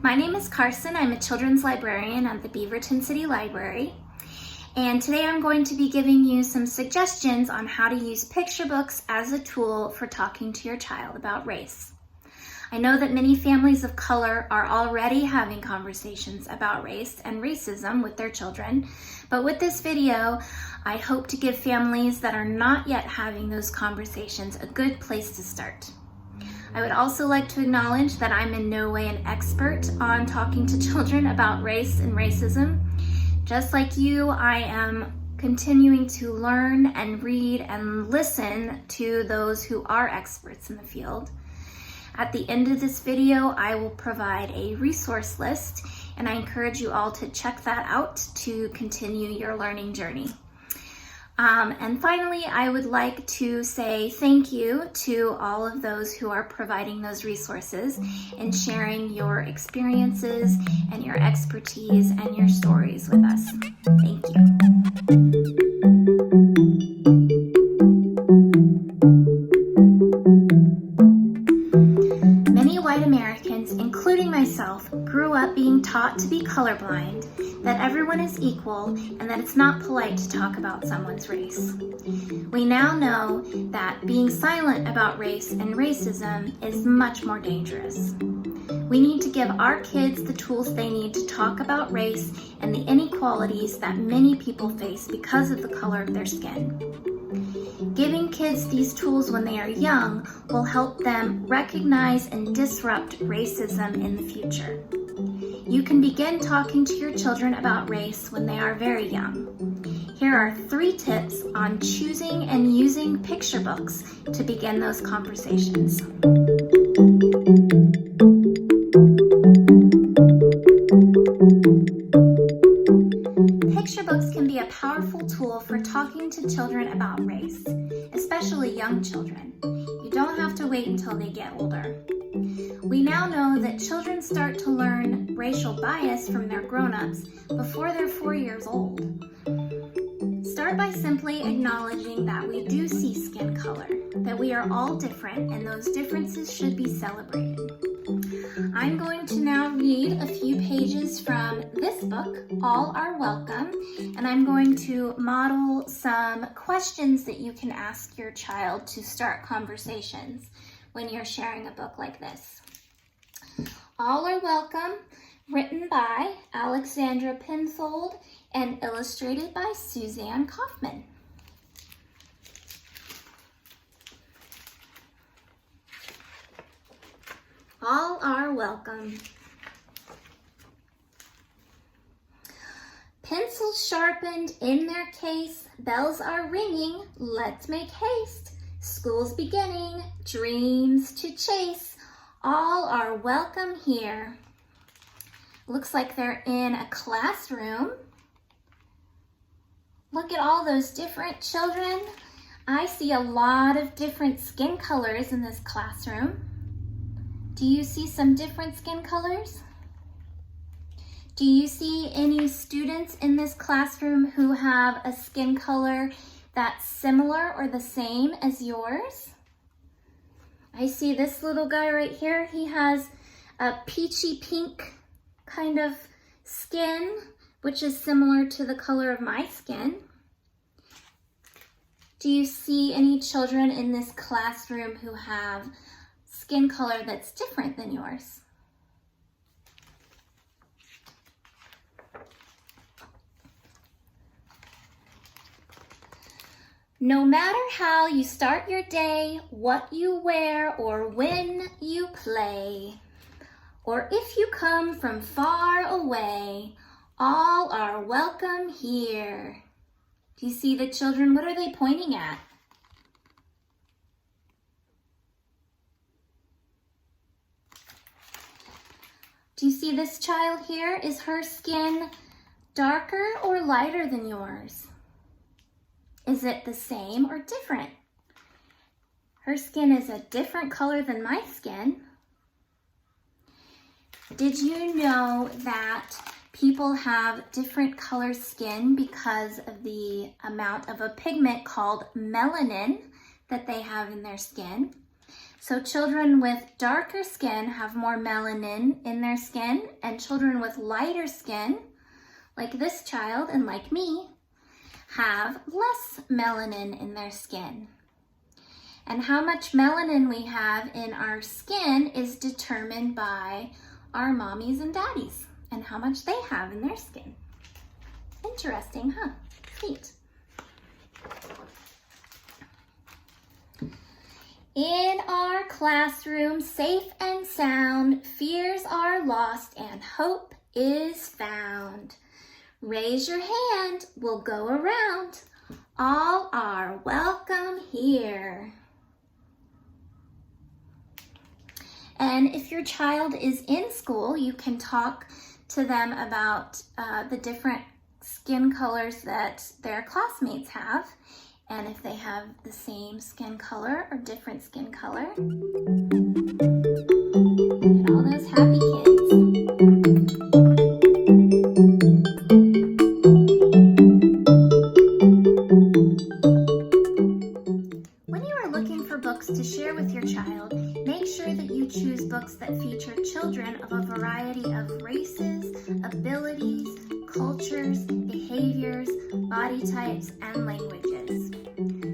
My name is Carson. I'm a children's librarian at the Beaverton City Library. And today I'm going to be giving you some suggestions on how to use picture books as a tool for talking to your child about race. I know that many families of color are already having conversations about race and racism with their children, but with this video, I hope to give families that are not yet having those conversations a good place to start. I would also like to acknowledge that I'm in no way an expert on talking to children about race and racism. Just like you, I am continuing to learn and read and listen to those who are experts in the field. At the end of this video, I will provide a resource list, and I encourage you all to check that out to continue your learning journey. And finally, I would like to say thank you to all of those who are providing those resources and sharing your experiences and your expertise and your stories with us. Thank you. Many white Americans, including myself, grew up being taught to be colorblind, that everyone is equal, and that it's not polite to talk about someone's race. We now know that being silent about race and racism is much more dangerous. We need to give our kids the tools they need to talk about race and the inequalities that many people face because of the color of their skin. Giving kids these tools when they are young will help them recognize and disrupt racism in the future. You can begin talking to your children about race when they are very young. Here are 3 tips on choosing and using picture books to begin those conversations. Picture books can be a powerful tool for talking to children about race, especially young children. You don't have to wait until they get older. We now know that children start to learn racial bias from their grown-ups before they're 4 years old. Start by simply acknowledging that we do see skin color, that we are all different, and those differences should be celebrated. I'm going to now read a few pages from this book, All Are Welcome, and I'm going to model some questions that you can ask your child to start conversations when you're sharing a book like this. All Are Welcome, written by Alexandra Pinfold and illustrated by Suzanne Kaufman. All are welcome. Pencils sharpened in their case, bells are ringing, let's make haste. School's beginning, dreams to chase, all are welcome here. Looks like they're in a classroom. Look at all those different children. I see a lot of different skin colors in this classroom. Do you see some different skin colors? Do you see any students in this classroom who have a skin color that's similar or the same as yours? I see this little guy right here. He has a peachy pink kind of skin, which is similar to the color of my skin. Do you see any children in this classroom who have skin color that's different than yours? No matter how you start your day, what you wear, or when you play, or if you come from far away, all are welcome here. Do you see the children? What are they pointing at? Do you see this child here? Is her skin darker or lighter than yours? Is it the same or different? Her skin is a different color than my skin. Did you know that people have different color skin because of the amount of a pigment called melanin that they have in their skin? So children with darker skin have more melanin in their skin, and children with lighter skin, like this child and like me, have less melanin in their skin. And how much melanin we have in our skin is determined by our mommies and daddies and how much they have in their skin. Interesting, huh? Neat. In our classroom, safe and sound, fears are lost and hope is found. Raise your hand, we'll go around. All are welcome here. And if your child is in school, you can talk to them about the different skin colors that their classmates have, and if they have the same skin color or different skin color. And all those happy kids. When you are looking for books to share with your child, make sure that you choose books that feature children of a variety of races, abilities, cultures, behaviors, body types, and languages.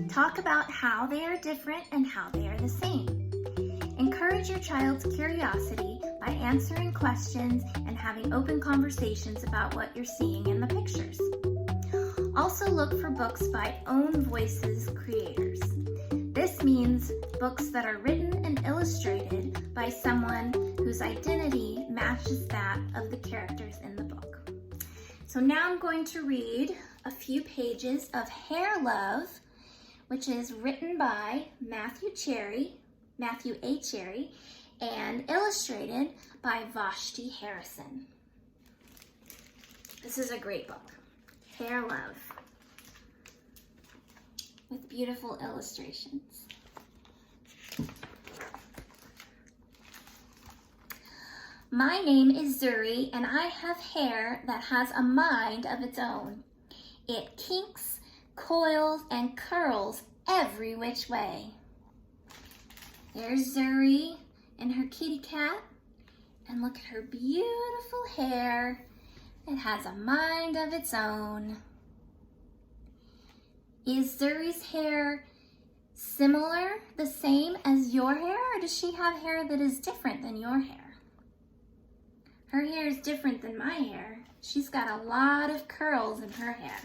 Talk about how they are different and how they are the same. Encourage your child's curiosity by answering questions and having open conversations about what you're seeing in the pictures. Also look for books by own voices creators. This means books that are written and illustrated by someone whose identity matches that of the characters in the book. So now I'm going to read a few pages of Hair Love, which is written by Matthew A. Cherry, and illustrated by Vashti Harrison. This is a great book, Hair Love, with beautiful illustrations. My name is Zuri, and I have hair that has a mind of its own. It kinks, coils, and curls every which way. There's Zuri and her kitty cat, and look at her beautiful hair. It has a mind of its own. Is Zuri's hair similar, the same as your hair, or does she have hair that is different than your hair? Her hair is different than my hair. She's got a lot of curls in her hair.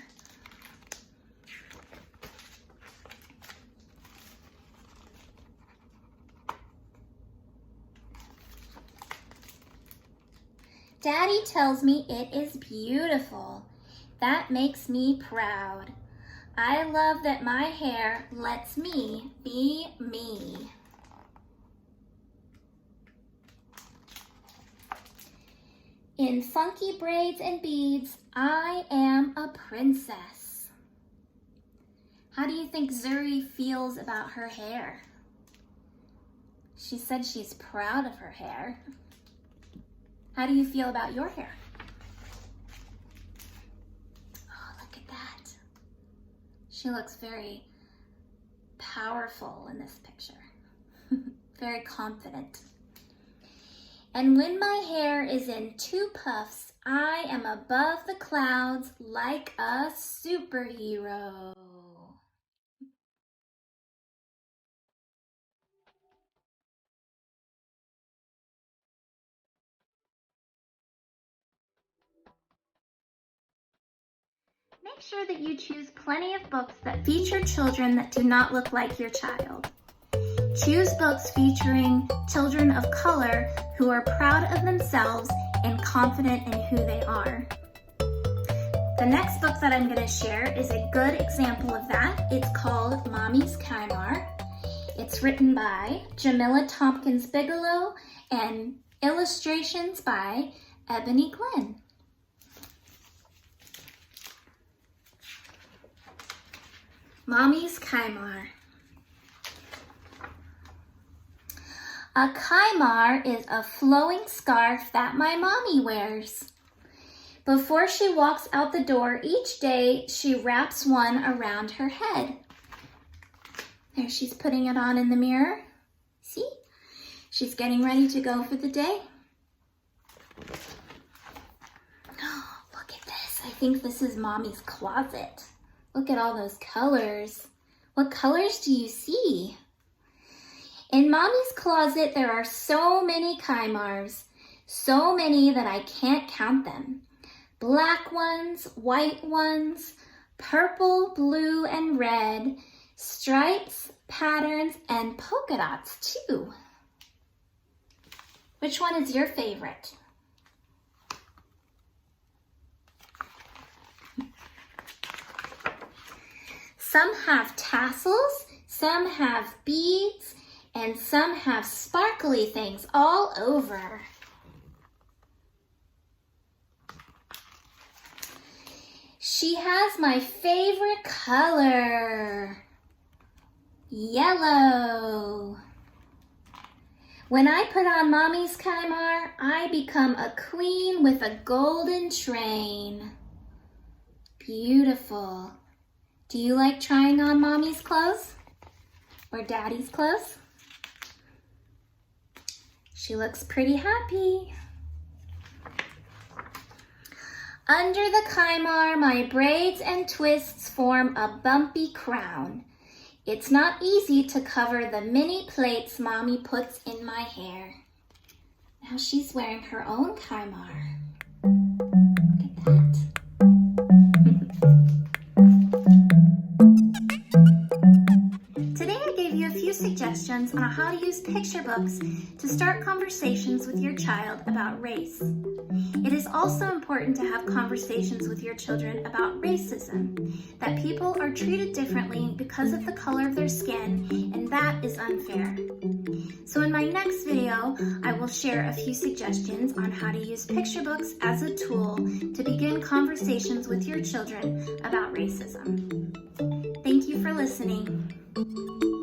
Daddy tells me it is beautiful. That makes me proud. I love that my hair lets me be me. In funky braids and beads, I am a princess. How do you think Zuri feels about her hair? She said she's proud of her hair. How do you feel about your hair? Oh, look at that. She looks very powerful in this picture. Very confident. And when my hair is in two puffs, I am above the clouds like a superhero. Make sure that you choose plenty of books that feature children that do not look like your child. Choose books featuring children of color who are proud of themselves and confident in who they are. The next book that I'm going to share is a good example of that. It's called Mommy's Kyra. It's written by Jamila Tompkins Bigelow and illustrations by Ebony Glenn. Mommy's Kyra. A kymar is a flowing scarf that my mommy wears. Before she walks out the door each day, she wraps one around her head. There she's putting it on in the mirror. See? She's getting ready to go for the day. Oh, look at this. I think this is Mommy's closet. Look at all those colors. What colors do you see? In Mommy's closet, there are so many Kymars. So many that I can't count them. Black ones, white ones, purple, blue, and red, stripes, patterns, and polka dots too. Which one is your favorite? Some have tassels, some have beads, and some have sparkly things all over. She has my favorite color, yellow. When I put on Mommy's Kymar, I become a queen with a golden train. Beautiful. Do you like trying on Mommy's clothes or Daddy's clothes? She looks pretty happy. Under the Kymar, my braids and twists form a bumpy crown. It's not easy to cover the many plaits Mommy puts in my hair. Now she's wearing her own Kymar. Look at that. Today I gave you a few suggestions on how to use picture books to start conversations with your child about race. It is also important to have conversations with your children about racism, that people are treated differently because of the color of their skin, and that is unfair. So in my next video, I will share a few suggestions on how to use picture books as a tool to begin conversations with your children about racism. Thank you for listening.